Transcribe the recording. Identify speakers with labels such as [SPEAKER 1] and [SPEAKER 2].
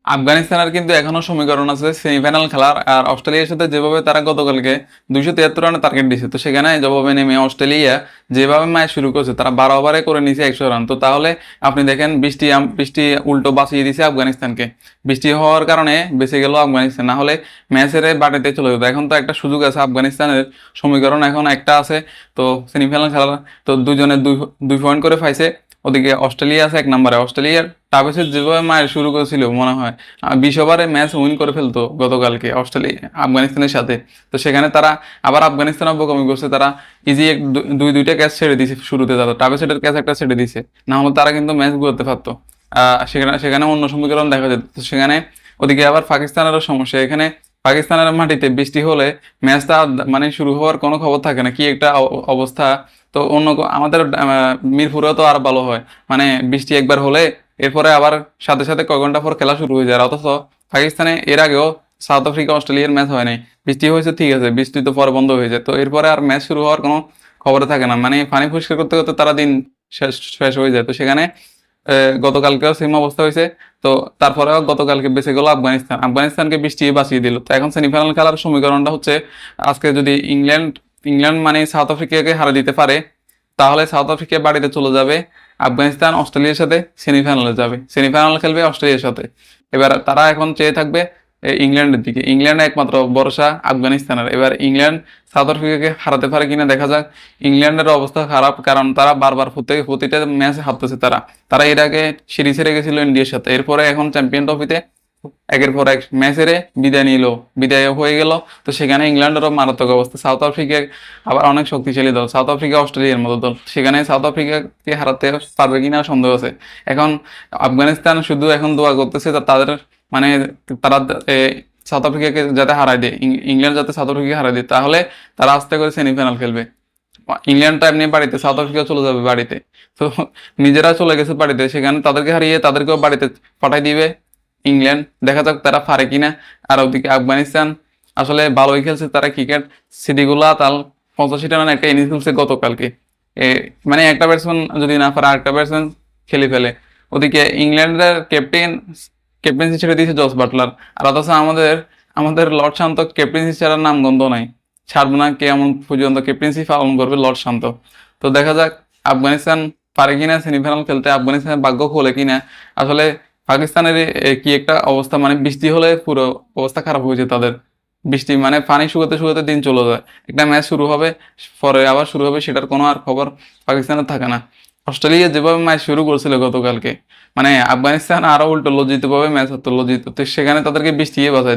[SPEAKER 1] আফগানিস্তানের কিন্তু এখনো সমীকরণ আছে সেমিফাইনাল খেলার। আর অস্ট্রেলিয়ার সাথে যেভাবে তারা গতকালকে 273 রানের টার্গেট দিছে, তো সেখানে জবাবে নেমে অস্ট্রেলিয়া যেভাবে ম্যাচ শুরু করছে, তারা 12 ওভারে করে নিছে 100 রান। তো তাহলে আপনি দেখেন বৃষ্টি বৃষ্টি উল্টো বাঁচিয়ে দিছে আফগানিস্তানকে। বৃষ্টি হওয়ার কারণে বেঁচে গেল আফগানিস্তান, না হলে ম্যাচের বাড়িতে চলে যেত। এখন তো একটা সুযোগ আছে আফগানিস্তানের, সমীকরণ এখন একটা আছে। তো সেমিফাইনাল খেলার তো দুজনে দুই দুই পয়েন্ট করে পাইছে। ওদিকে অস্ট্রেলিয়া আছে 1 নম্বরে। অস্ট্রেলিয়ার টার্গেট যেভাবে মায়ের শুরু করেছিল মনে হয় 20 ওভারে ম্যাচ উইন করে ফেলতো গতকালকে অস্ট্রেলিয়া আফগানিস্তানের সাথে। তো সেখানে তারা আবার আফগানিস্তান অবগমন করছে, তারা ইজি দুইটা ক্যাচ ছেড়ে দিয়েছে শুরুতে, তারা টার্গেটের ক্যাচ একটা ছেড়ে দিয়েছে, না হলে তারা কিন্তু ম্যাচ করতে পারতো। সেখানে সেখানে অন্য সমীকরণ দেখা যেত। তো সেখানে ওদিকে আবার পাকিস্তানেরও সমস্যা। এখানে পাকিস্তানের মাটিতে বৃষ্টি হলে ম্যাচটা মানে শুরু হওয়ার কোনো খবর থাকে না, কি একটা অবস্থা। তো আমাদের মিরপুরেও তো আর ভালো হয়, মানে বৃষ্টি একবার হলে এরপরে আবার সাথে সাথে কয়েক ঘন্টা পর খেলা শুরু হয়ে যায়। আর অথচ পাকিস্তানে এর আগেও সাউথ আফ্রিকা অস্ট্রেলিয়ার ম্যাচ হয় নাই, বৃষ্টি হয়েছে ঠিক আছে, বৃষ্টি তো পরে বন্ধ হয়ে যায়, তো এরপরে আর ম্যাচ শুরু হওয়ার কোনো খবর থাকে না, মানে পানি পরিষ্কার করতে করতে তারা দিন শেষ শেষ হয়ে যায়। তো সেখানে গতকালকেও সেম অবস্থা হয়েছে। তো তারপরেও গতকালকে বেঁচে গেল আফগানিস্তান, আফগানিস্তানকে বৃষ্টি বাঁচিয়ে দিল। তো এখন সেমিফাইনাল খেলার সমীকরণটা হচ্ছে, আজকে যদি ইংল্যান্ড ইংল্যান্ড মানে সাউথ আফ্রিকাকে হারা দিতে পারে, তাহলে সাউথ আফ্রিকা বাড়িতে চলে যাবে, আফগানিস্তান অস্ট্রেলিয়ার সাথে সেমিফাইনালে যাবে, সেমিফাইনাল খেলবে অস্ট্রেলিয়ার সাথে। এবার তারা এখন চেয়ে থাকবে ইংল্যান্ডের দিকে। ইংল্যান্ড একমাত্র ভরসা আফগানিস্তানের। এবার ইংল্যান্ড সাউথ আফ্রিকাকে হারাতে পারে কিনা দেখা যাক। ইংল্যান্ডের অবস্থা খারাপ, কারণ তারা বারবার প্রতিটা ম্যাচে হারতেছে। তারা তারা এর আগে সিরিজ হেরে গেছিল ইন্ডিয়ার সাথে, এরপরে এখন চ্যাম্পিয়ন ট্রফিতে একের পর এক ম্যাচ হেরে বিদায় নিল, বিদায় হয়ে গেল। তো সেখানে ইংল্যান্ডেরও মারাত্মক অবস্থা। সাউথ আফ্রিকা আবার অনেক শক্তিশালী দল, সাউথ আফ্রিকা অস্ট্রেলিয়ার মতো দল, সেখানে সাউথ আফ্রিকাকে হারাতে পারবে কিনা সন্দেহ আছে। এখন আফগানিস্তান শুধু এখন দোয়া করতেছে তাদের মানে তারা এ, সাউথ আফ্রিকাকে যাতে হারায় দেয়, ইংল্যান্ড যাতে সাউথ আফ্রিকাকে হারায় দেয়, তাহলে তারা আস্তে করে সেমিফাইনাল খেলবে। ইংল্যান্ডটা এমনি বাড়িতে, সাউথ আফ্রিকা চলে যাবে বাড়িতে। তো নিজেরা চলে গেছে বাড়িতে, সেখানে তাদেরকে হারিয়ে তাদেরকেও বাড়িতে পাঠাই দিবে ইংল্যান্ড। দেখা যাক তারা পারে কিনা। আর ওদিকে আফগানিস্তান আসলে ভালোই খেলছে তারা ক্রিকেট। সিদ্দিকুল্লাহ তাল 85 রান একটা ইনিংস খেলছে গতকালকে। এ মানে একটা ব্যাটসম্যান যদি না পারে আরেকটা ব্যাটসম্যান খেলে ফেলে। ওদিকে ইংল্যান্ডের ক্যাপ্টেন্সি ছেড়ে দিয়েছে জস বাটলার। আর অথচ আমাদের আমাদের লর্ড শান্ত ক্যাপ্টেন্সি ছাড়ার নাম গন্ধ নাই, ছাড়বো না কে এমন পর্যন্ত ক্যাপ্টেন্সি পালন করবে লর্ড শান্ত। তো দেখা যাক আফগানিস্তান পারে কিনা সেমিফাইনাল খেলতে, আফগানিস্তানের ভাগ্য খোলে কিনা। আসলে পাকিস্তানের কি একটা অবস্থা, মানে বৃষ্টি হলে পুরো অবস্থা খারাপ হয়েছে তাদের। বৃষ্টি মানে পানি শুকাতে শুকাতে দিন চলে যায়, একটা ম্যাচ শুরু হবে পরে আবার শুরু হবে, সেটার কোনো আর খবর পাকিস্তানের থাকে না। অস্ট্রেলিয়া যেভাবে ম্যাচ শুরু করছিল গতকালকে, মানে আফগানিস্তান আরো উল্টো লজ্জিত ভাবে ম্যাচ হতো, লজ্জিত। তো সেখানে তাদেরকে বৃষ্টি বাঁচায়